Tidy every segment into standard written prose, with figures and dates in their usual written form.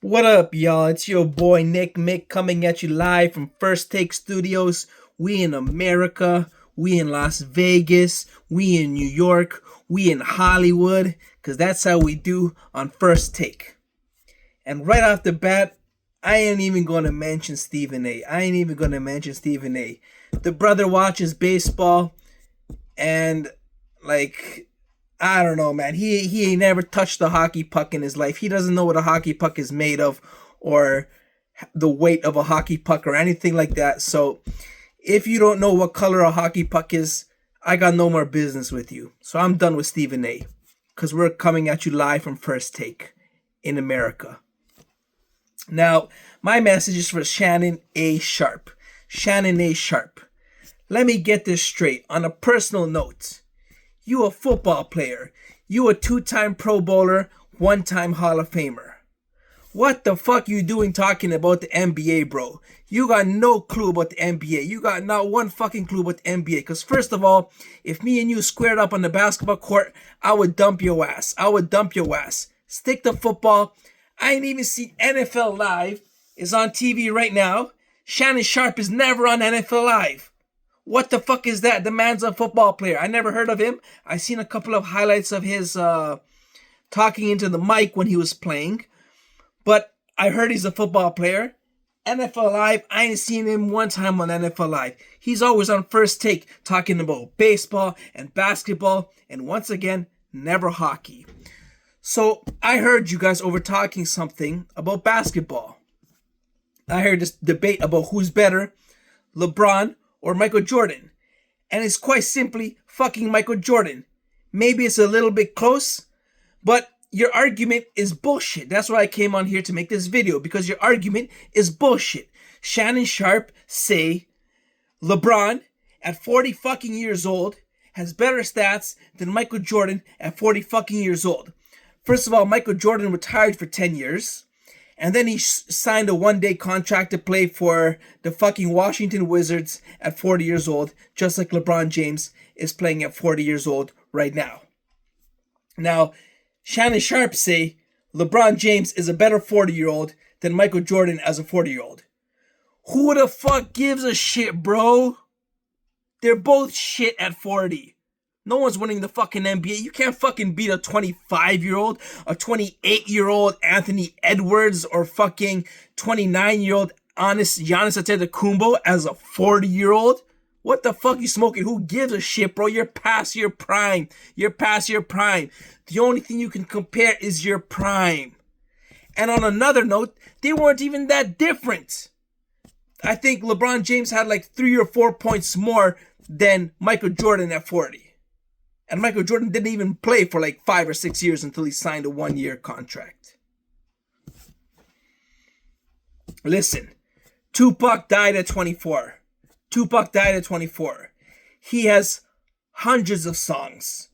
What up, y'all? It's your boy Nick Mick coming at you live from First Take Studios. We in America, we in Las Vegas, we in New York, we in Hollywood, because that's how we do on First Take. And right off the bat, I ain't even going to mention Stephen A. The brother watches baseball, and I don't know, man. He ain't never touched a hockey puck in his life. He doesn't know what a hockey puck is made of or the weight of a hockey puck or anything like that. So if you don't know what color a hockey puck is, I got no more business with you. So I'm done with Stephen A. Because we're coming at you live from First Take in America. Now, my message is for Shannon A. Sharpe. Shannon A. Sharpe. Let me get this straight. On a personal note, you a football player. You a 2-time Pro Bowler, 1-time Hall of Famer. What the fuck you doing talking about the NBA, bro? You got no clue about the NBA. You got not one fucking clue about the NBA. Because first of all, if me and you squared up on the basketball court, I would dump your ass. Stick to football. I ain't even seen NFL Live. It's on TV right now. Shannon Sharpe is never on NFL Live. What the fuck is that? The man's a football player. I never heard of him. I seen a couple of highlights of his talking into the mic when he was playing. But I heard he's a football player. NFL Live, I ain't seen him one time on NFL Live. He's always on First Take talking about baseball and basketball. And once again, never hockey. So I heard you guys over talking something about basketball. I heard this debate about who's better, LeBron or Michael Jordan. And it's quite simply fucking Michael Jordan. Maybe it's a little bit close, but your argument is bullshit. That's why I came on here to make this video, because your argument is bullshit. Shannon Sharpe say LeBron at 40 fucking years old has better stats than Michael Jordan at 40 fucking years old. First of all, Michael Jordan retired for 10 years. And then he signed a 1-day contract to play for the fucking Washington Wizards at 40 years old, just like LeBron James is playing at 40 years old right now. Now, Shannon Sharpe say LeBron James is a better 40-year-old than Michael Jordan as a 40-year-old. Who the fuck gives a shit, bro? They're both shit at 40. No one's winning the fucking NBA. You can't fucking beat a 25-year-old, a 28-year-old Anthony Edwards, or fucking 29-year-old Giannis Antetokounmpo as a 40-year-old. What the fuck you smoking? Who gives a shit, bro? You're past your prime. The only thing you can compare is your prime. And on another note, they weren't even that different. I think LeBron James had like 3 or 4 points more than Michael Jordan at 40. And Michael Jordan didn't even play for like 5 or 6 years until he signed a 1-year contract. Listen, Tupac died at 24. He has hundreds of songs.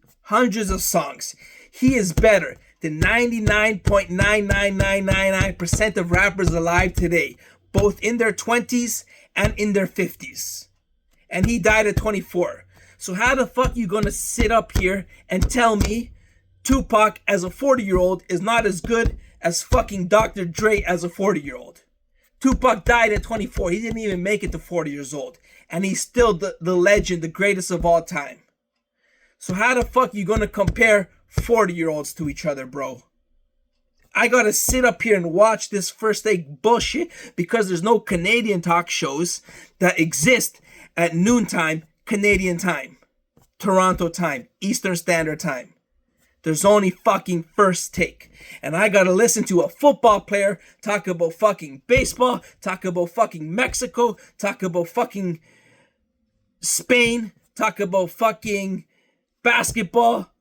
He is better than 99.99999% of rappers alive today, both in their 20s and in their 50s. And he died at 24. So how the fuck you gonna sit up here and tell me Tupac as a 40-year-old is not as good as fucking Dr. Dre as a 40-year-old? Tupac died at 24. He didn't even make it to 40 years old. And he's still the legend, the greatest of all time. So how the fuck you gonna compare 40-year-olds to each other, bro? I gotta sit up here and watch this First Take bullshit because there's no Canadian talk shows that exist at noontime Canadian time, Toronto time, Eastern Standard Time. There's only fucking First Take. And I gotta listen to a football player talk about fucking baseball, talk about fucking Mexico, talk about fucking Spain, talk about fucking basketball.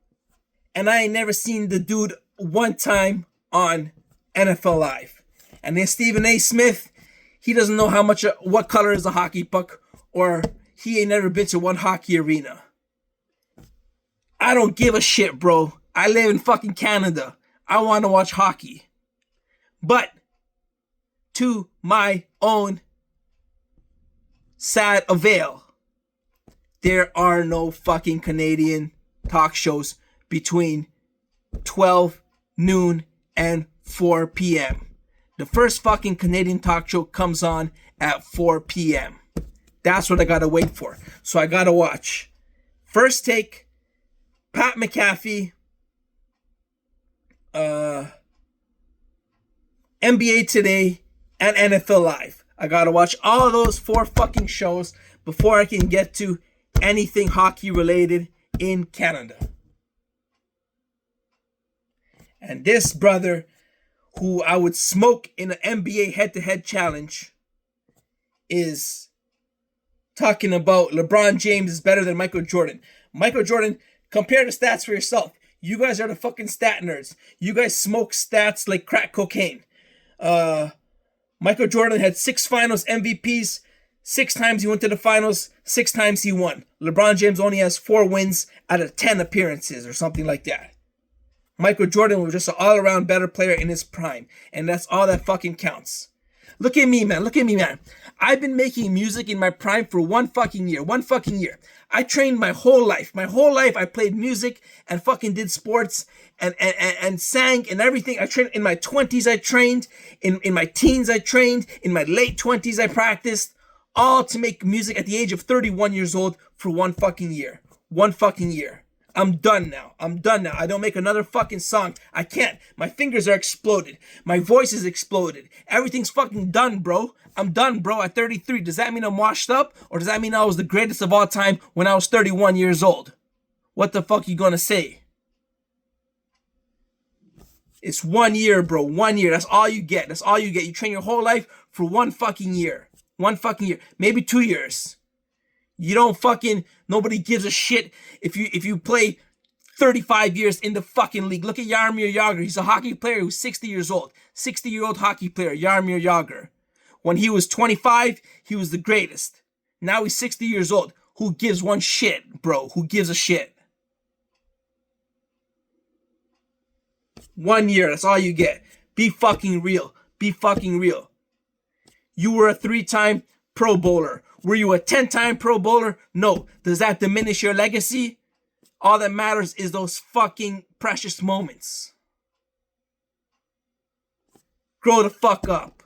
And I ain't never seen the dude one time on NFL Live. And then Stephen A. Smith, he doesn't know what color is a hockey puck, or he ain't never been to one hockey arena. I don't give a shit, bro. I live in fucking Canada. I want to watch hockey. But to my own sad avail, there are no fucking Canadian talk shows between 12 noon and 4 p.m. The first fucking Canadian talk show comes on at 4 p.m. That's what I gotta wait for. So I gotta watch First Take, Pat McAfee, NBA Today, and NFL Live. I gotta watch all of those 4 fucking shows before I can get to anything hockey related in Canada. And this brother, who I would smoke in an NBA head-to-head challenge, is talking about LeBron James is better than Michael Jordan. Michael Jordan, compare the stats for yourself. You guys are the fucking stat nerds. You guys smoke stats like crack cocaine. Michael Jordan had 6 finals MVPs. 6 times he went to the finals. 6 times he won. LeBron James only has 4 wins out of 10 appearances or something like that. Michael Jordan was just an all-around better player in his prime. And that's all that fucking counts. Look at me, man. Look at me, man. I've been making music in my prime for 1 fucking year. 1 fucking year. I trained my whole life. My whole life I played music and fucking did sports and sang and everything. I trained in my 20s. I trained. In my teens I trained. In my late 20s I practiced. All to make music at the age of 31 years old for 1 fucking year. 1 fucking year. I'm done now. I'm done now. I don't make another fucking song. I can't. My fingers are exploded. My voice is exploded. Everything's fucking done, bro. I'm done, bro, at 33. Does that mean I'm washed up? Or does that mean I was the greatest of all time when I was 31 years old? What the fuck you gonna say? It's 1 year, bro. 1 year. That's all you get. That's all you get. You train your whole life for 1 fucking year. 1 fucking year. Maybe 2 years. You don't fucking, nobody gives a shit if you play 35 years in the fucking league. Look at Jaromir Jagr. He's a hockey player who's 60 years old. 60-year-old hockey player, Jaromir Jagr. When he was 25, he was the greatest. Now he's 60 years old. Who gives one shit, bro? Who gives a shit? 1 year, that's all you get. Be fucking real. Be fucking real. You were a 3-time Pro Bowler. Were you a 10-time Pro Bowler? No. Does that diminish your legacy? All that matters is those fucking precious moments. Grow the fuck up.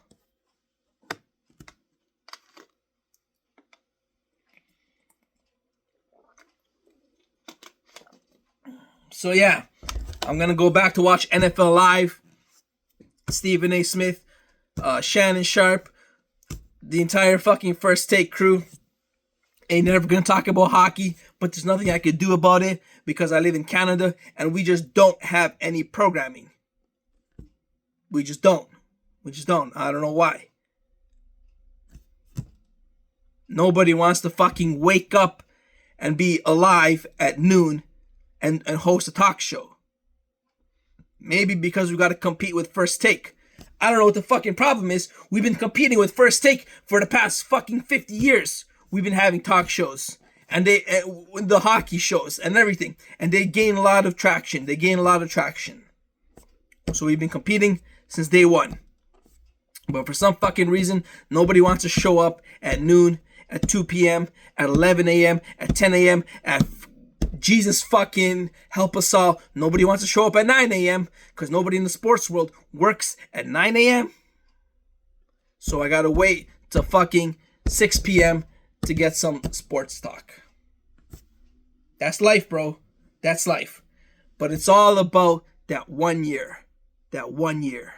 So yeah, I'm gonna go back to watch NFL Live. Stephen A. Smith, Shannon Sharp, the entire fucking First Take crew. Ain't never gonna talk about hockey, but there's nothing I could do about it because I live in Canada and we just don't have any programming. We just don't. We just don't. I don't know why. Nobody wants to fucking wake up and be alive at noon and host a talk show. Maybe because we gotta compete with First Take. I don't know what the fucking problem is. We've been competing with First Take for the past fucking 50 years. We've been having talk shows and the hockey shows and everything. And they gain a lot of traction. So we've been competing since day one. But for some fucking reason, nobody wants to show up at noon, at 2 p.m., at 11 a.m., at 10 a.m., at Jesus fucking help us all. Nobody wants to show up at 9 a.m. because nobody in the sports world works at 9 a.m. So I gotta wait till fucking 6 p.m. to get some sports talk. That's life, bro. That's life. But it's all about that 1 year. That 1 year.